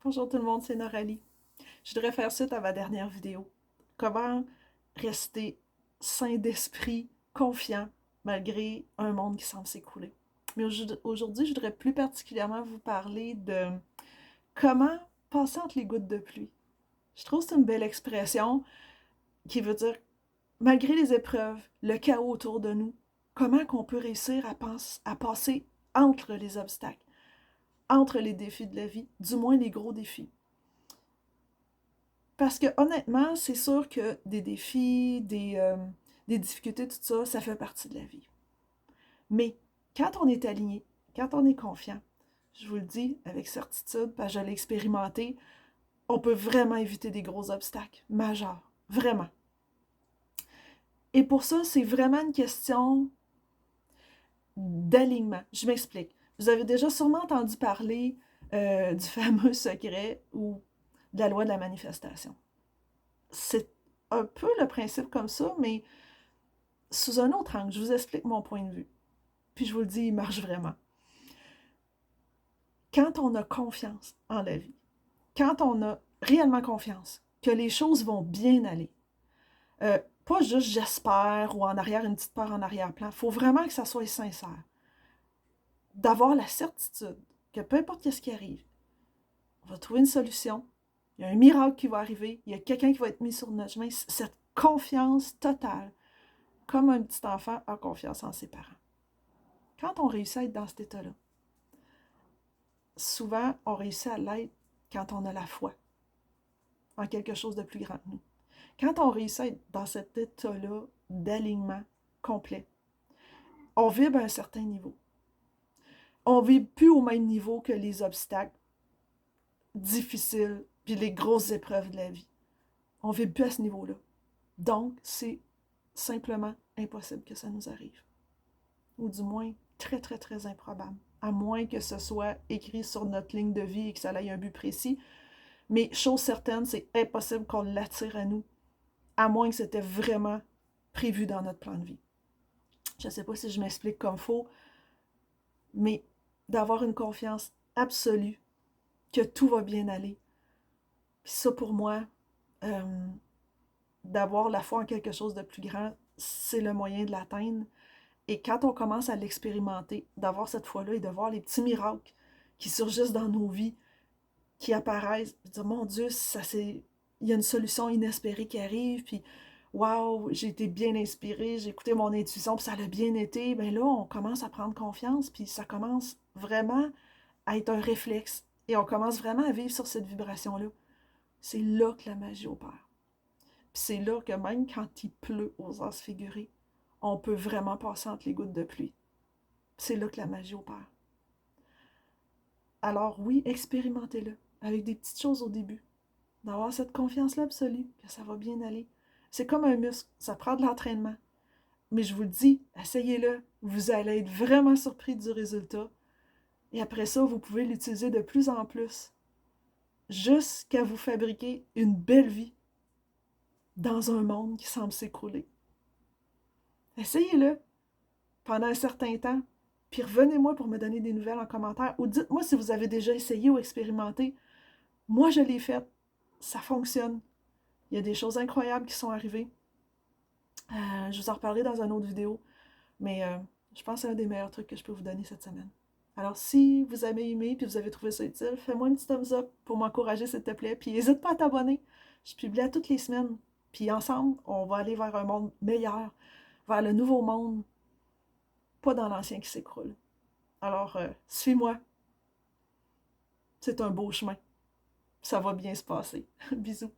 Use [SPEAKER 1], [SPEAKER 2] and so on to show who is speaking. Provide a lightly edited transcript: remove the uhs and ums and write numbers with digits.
[SPEAKER 1] Bonjour tout le monde, c'est Noralie. Je voudrais faire suite à ma dernière vidéo. Comment rester sain d'esprit, confiant, malgré un monde qui semble s'écrouler. Mais aujourd'hui, je voudrais plus particulièrement vous parler de comment passer entre les gouttes de pluie. Je trouve que c'est une belle expression qui veut dire, malgré les épreuves, le chaos autour de nous, comment qu'on peut réussir à passer entre les obstacles, entre les défis de la vie, du moins les gros défis. Parce que honnêtement, c'est sûr que des défis, des difficultés, tout ça, ça fait partie de la vie. Mais quand on est aligné, quand on est confiant, je vous le dis avec certitude, parce que je l'ai expérimenté, on peut vraiment éviter des gros obstacles majeurs. Vraiment. Et pour ça, c'est vraiment une question d'alignement. Je m'explique. Vous avez déjà sûrement entendu parler du fameux secret ou de la loi de la manifestation. C'est un peu le principe comme ça, mais sous un autre angle. Je vous explique mon point de vue. Puis je vous le dis, il marche vraiment. Quand on a confiance en la vie, quand on a réellement confiance que les choses vont bien aller, pas juste j'espère ou en arrière, une petite peur en arrière-plan, il faut vraiment que ça soit sincère. D'avoir la certitude que peu importe ce qui arrive, on va trouver une solution, il y a un miracle qui va arriver, il y a quelqu'un qui va être mis sur notre chemin, cette confiance totale, comme un petit enfant a confiance en ses parents. Quand on réussit à être dans cet état-là, souvent, on réussit à l'être quand on a la foi en quelque chose de plus grand que nous. Quand on réussit à être dans cet état-là d'alignement complet, on vibre à un certain niveau. On ne vibre plus au même niveau que les obstacles difficiles puis les grosses épreuves de la vie. On ne vibre plus à ce niveau-là. Donc, c'est simplement impossible que ça nous arrive. Ou du moins, très, très, très improbable. À moins que ce soit écrit sur notre ligne de vie et que ça ait un but précis. Mais chose certaine, c'est impossible qu'on l'attire à nous, à moins que c'était vraiment prévu dans notre plan de vie. Je ne sais pas si je m'explique comme faux, mais d'avoir une confiance absolue que tout va bien aller. Puis ça, pour moi, euh, d'avoir la foi en quelque chose de plus grand, c'est le moyen de l'atteindre. Et quand on commence à l'expérimenter, d'avoir cette foi-là et de voir les petits miracles qui surgissent dans nos vies, qui apparaissent, puis dire, mon Dieu, il y a une solution inespérée qui arrive, puis waouh, j'ai été bien inspirée, j'ai écouté mon intuition, puis ça a bien été, bien là, on commence à prendre confiance, puis ça commence vraiment à être un réflexe, et on commence vraiment à vivre sur cette vibration-là. C'est là que la magie opère. Puis c'est là que même quand il pleut aux as figurés, on peut vraiment passer entre les gouttes de pluie. C'est là que la magie opère. Alors oui, expérimentez-le, avec des petites choses au début. D'avoir cette confiance-là absolue, que ça va bien aller. C'est comme un muscle, ça prend de l'entraînement. Mais je vous le dis, essayez-le, vous allez être vraiment surpris du résultat. Et après ça, vous pouvez l'utiliser de plus en plus, jusqu'à vous fabriquer une belle vie dans un monde qui semble s'écrouler. Essayez-le pendant un certain temps, puis revenez-moi pour me donner des nouvelles en commentaire, ou dites-moi si vous avez déjà essayé ou expérimenté. Moi, je l'ai fait, ça fonctionne. Il y a des choses incroyables qui sont arrivées. Je vous en reparlerai dans une autre vidéo, mais je pense que c'est un des meilleurs trucs que je peux vous donner cette semaine. Alors, si vous avez aimé et vous avez trouvé ça utile, fais-moi un petit thumbs up pour m'encourager, s'il te plaît. Puis n'hésite pas à t'abonner. Je publie à toutes les semaines. Puis ensemble, on va aller vers un monde meilleur, vers le nouveau monde, pas dans l'ancien qui s'écroule. Alors, suis-moi. C'est un beau chemin. Ça va bien se passer. Bisous.